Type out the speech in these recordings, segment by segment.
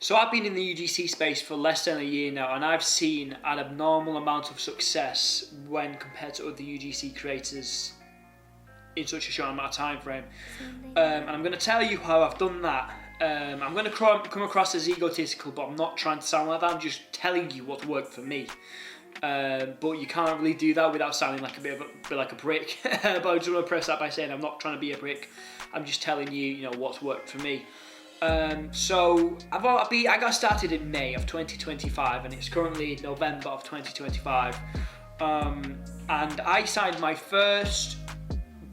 So I've been in the UGC space for less than a year now, and I've seen an abnormal amount of success when compared to other UGC creators in such a short amount of time frame. And I'm going to tell you how I've done that. I'm going to come across as egotistical, but I'm not trying to sound like that. I'm just telling you what's worked for me. But you can't really do that without sounding like a bit like a prick. But I just want to press that by saying I'm not trying to be a prick. I'm just telling you, what's worked for me. So I got started in May of 2025, and it's currently November of 2025. And I signed my first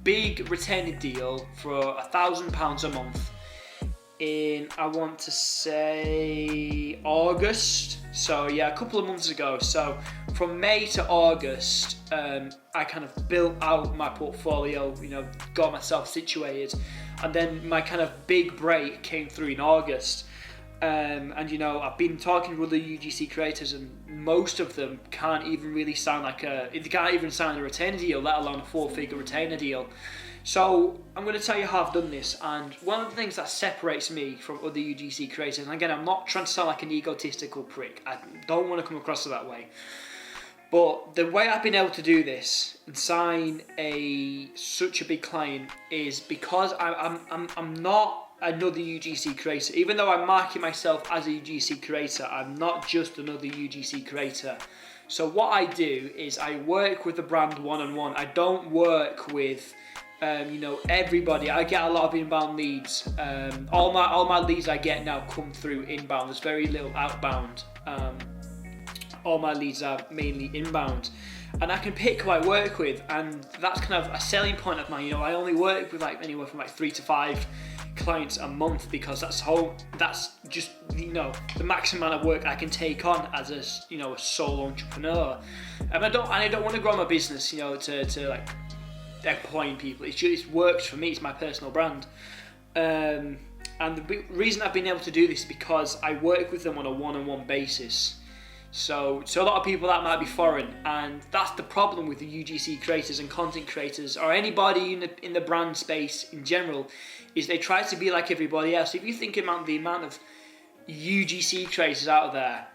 big retainer deal for £1,000 a month in, I want to say, August. So yeah, a couple of months ago. So from May to August, I kind of built out my portfolio, got myself situated. And then my kind of big break came through in August. And I've been talking with the UGC creators, and most of them can't even really sound like they can't even sign a retainer deal, let alone a 4-figure retainer deal. So I'm going to tell you how I've done this, and one of the things that separates me from other UGC creators, and again, I'm not trying to sound like an egotistical prick, I don't want to come across that way, but the way I've been able to do this and sign such a big client is because I'm not another UGC creator. Even though I market myself as a UGC creator, I'm not just another UGC creator. So what I do is I work with the brand one-on-one. I don't work with everybody. I get a lot of inbound leads. All my leads I get now come through inbound. There's very little outbound. All my leads are mainly inbound, and I can pick who I work with, and that's kind of a selling point of mine. I only work with anywhere from 3 to 5 clients a month, because that's just the maximum amount of work I can take on as a sole entrepreneur. And I don't want to grow my business to employing people. It works for me. It's my personal brand. And the reason I've been able to do this is because I work with them on a one-on-one basis. So a lot of people, that might be foreign, and that's the problem with the UGC creators and content creators, or anybody in the brand space in general, is they try to be like everybody else. If you think about the amount of UGC creators out there,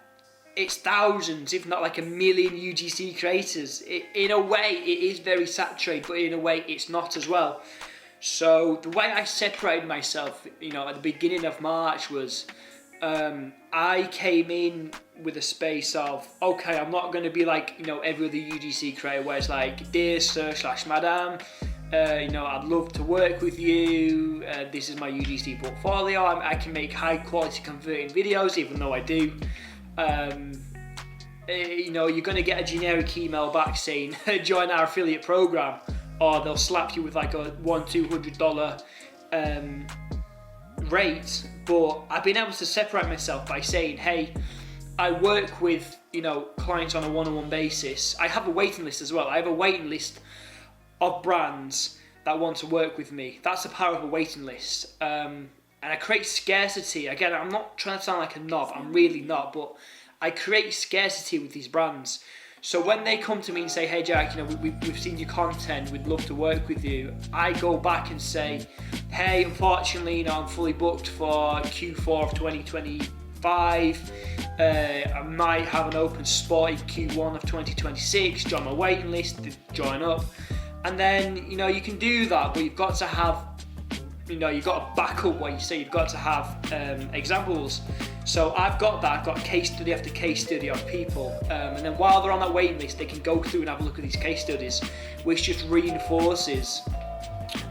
it's thousands, if not 1 million UGC creators. In a way, it is very saturated, but in a way, it's not as well. So the way I separated myself, at the beginning of March was, I came in with a space of, okay, I'm not going to be every other UGC creator where it's dear sir / madam, I'd love to work with you, this is my UGC portfolio, I can make high quality converting videos, even though I do. You're going to get a generic email back saying join our affiliate program, or they'll slap you with a $100-200 rate. But I've been able to separate myself by saying, hey, I work with clients on a one-on-one basis. I have a waiting list as well. I have a waiting list of brands that want to work with me. That's the power of a waiting list. And I create scarcity. Again, I'm not trying to sound like a knob. I'm really not. But I create scarcity with these brands. So when they come to me and say, hey Jack, we've seen your content, we'd love to work with you, I go back and say, hey, unfortunately, I'm fully booked for Q4 of 2025. I might have an open spot in Q1 of 2026. Join my waiting list, join up. And then, you can do that, but you've got to have, you've got to back up what you say. You've got to have examples. So I've got that. I've got case study after case study of people, and then while they're on that waiting list, they can go through and have a look at these case studies, which just reinforces,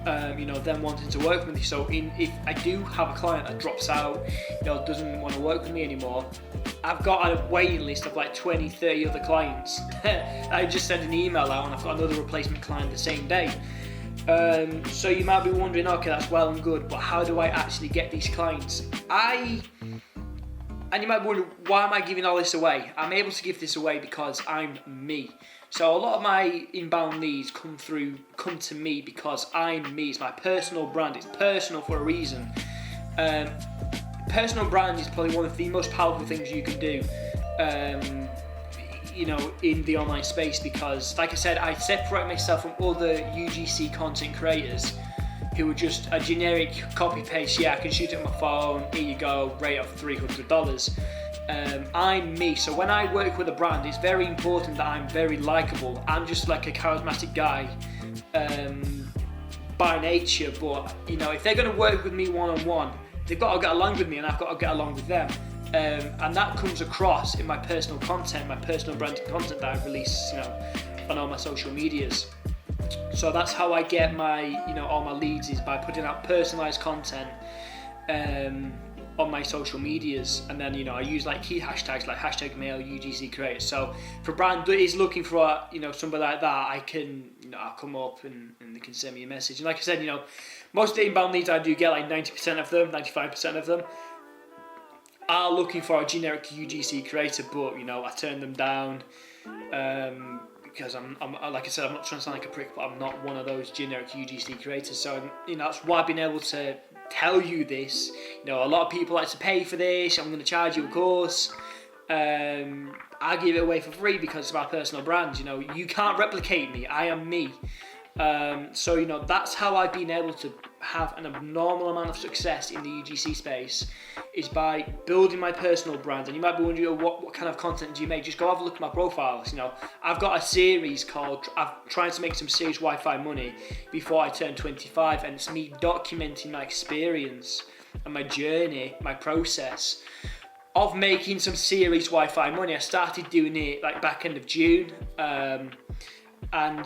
them wanting to work with me. So if I do have a client that drops out, doesn't want to work with me anymore, I've got a waiting list of 20, 30 other clients. I just send an email out, and I've got another replacement client the same day. So you might be wondering, okay, that's well and good, but how do I actually get these clients? And you might wonder, why am I giving all this away? I'm able to give this away because I'm me. So a lot of my inbound leads come to me because I'm me. It's my personal brand. It's personal for a reason. Personal brand is probably one of the most powerful things you can do, in the online space, because, like I said, I separate myself from other UGC content creators who are just a generic copy paste. Yeah, I can shoot it on my phone, here you go, rate of $300. I'm me, so when I work with a brand, it's very important that I'm very likable. I'm just like a charismatic guy by nature, but you know, if they're going to work with me one-on-one, they've got to get along with me, and I've got to get along with them. And that comes across in my personal content, my personal branded content that I release, you know, on all my social medias. So that's how I get my, you know, all my leads, is by putting out personalized content on my social medias, and then, you know, I use like key hashtags like hashtag male UGC creators. So if a brand is looking for, you know, somebody like that, I can, you know, I'll come up and they can send me a message. And like I said, you know, most of the inbound leads I do get, like 90% of them, 95% of them, are looking for a generic UGC creator, but you know, I turn them down because I'm like I said, I'm not trying to sound like a prick, but I'm not one of those generic UGC creators. So you know, that's why I've been able to tell you this. You know, a lot of people like to pay for this. I'm going to charge you a course. I give it away for free because it's my personal brand. You know, you can't replicate me. I am me. So you know, that's how I've been able to have an abnormal amount of success in the UGC space, is by building my personal brand. And you might be wondering, what kind of content do you make? Just go have a look at my profiles. You know, I've got a series called I'm trying to make some serious Wi-Fi money before I turn 25, and it's me documenting my experience and my journey, my process of making some serious Wi-Fi money. I started doing it like back end of June, and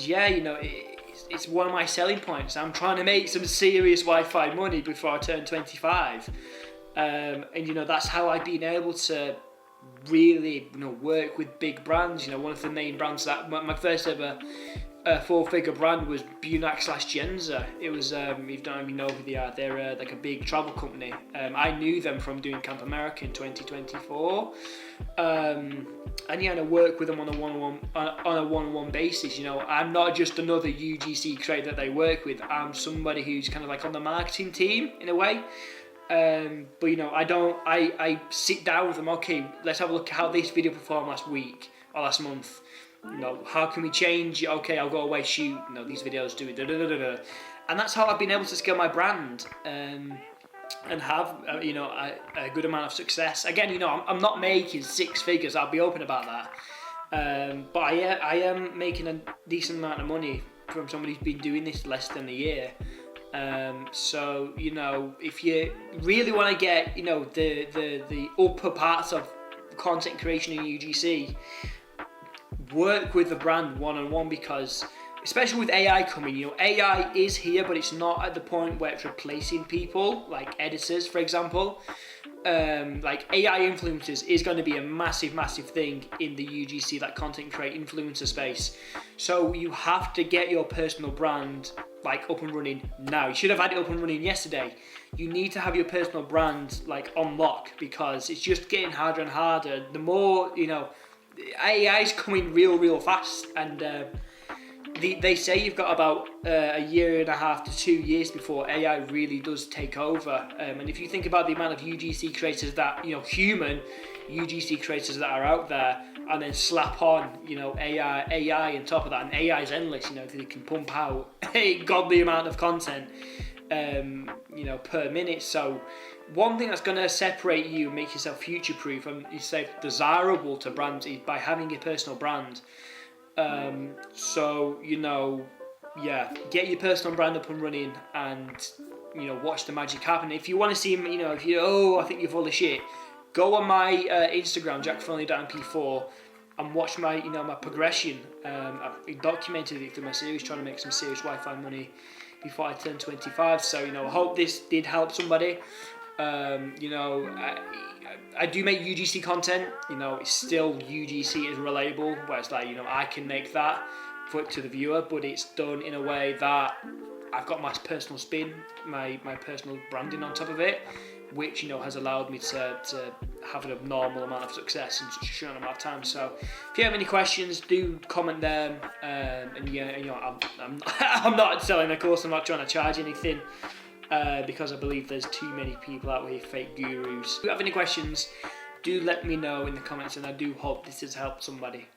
yeah, you know, it's one of my selling points. I'm trying to make some serious Wi-Fi money before I turn 25, and you know, that's how I've been able to really, you know, work with big brands. You know, one of the main brands that my first ever 4-figure brand was Bunac/Genza. It was, if you don't even know who they are, they're like a big travel company. I knew them from doing Camp America in 2024. And yeah, and I work with them on a one-on-one basis. You know, I'm not just another UGC creator that they work with. I'm somebody who's kind of like on the marketing team in a way. But you know, I sit down with them. Okay, let's have a look at how this video performed last week or last month. You know, how can we change? Okay, I'll go away, shoot. You know, these videos do it. And that's how I've been able to scale my brand. And have you know, a good amount of success. Again, you know, I'm not making 6 figures. I'll be open about that. But I am making a decent amount of money from somebody who's been doing this less than a year. So you know, if you really want to get, you know, the upper parts of content creation in UGC, work with the brand one-on-one, because especially with AI coming, you know, AI is here, but it's not at the point where it's replacing people, like editors, for example. Like AI influencers is going to be a massive thing in the UGC, that content create influencer space. So you have to get your personal brand like up and running now. You should have had it up and running yesterday. You need to have your personal brand like on lock, because it's just getting harder and harder. The more, you know, AI is coming real fast, and they say you've got about a year and a half to 2 years before AI really does take over. And if you think about the amount of UGC creators that, you know, human UGC creators that are out there, and then slap on, you know, AI on top of that, and AI is endless. You know, they can pump out a godly amount of content, you know, per minute. So one thing that's going to separate you and make yourself future-proof and you say desirable to brands is by having a personal brand. So, you know, yeah, get your personal brand up and running, and, you know, watch the magic happen. If you want to see, you know, if you, I think you're full of shit, go on my Instagram, Jack.F, and watch my, you know, my progression. I've documented it through my series, trying to make some serious Wi-Fi money before I turn 25. So, you know, I hope this did help somebody. You know, I do make UGC content. You know, it's still UGC is relatable, where it's like, you know, I can make that for it to the viewer, but it's done in a way that I've got my personal spin, my personal branding on top of it, which, you know, has allowed me to have an abnormal amount of success in such a short amount of time. So if you have any questions, do comment them. And yeah, you know, I'm not selling a course. I'm not trying to charge anything. Because I believe there's too many people out here, fake gurus. If you have any questions, do let me know in the comments, and I do hope this has helped somebody.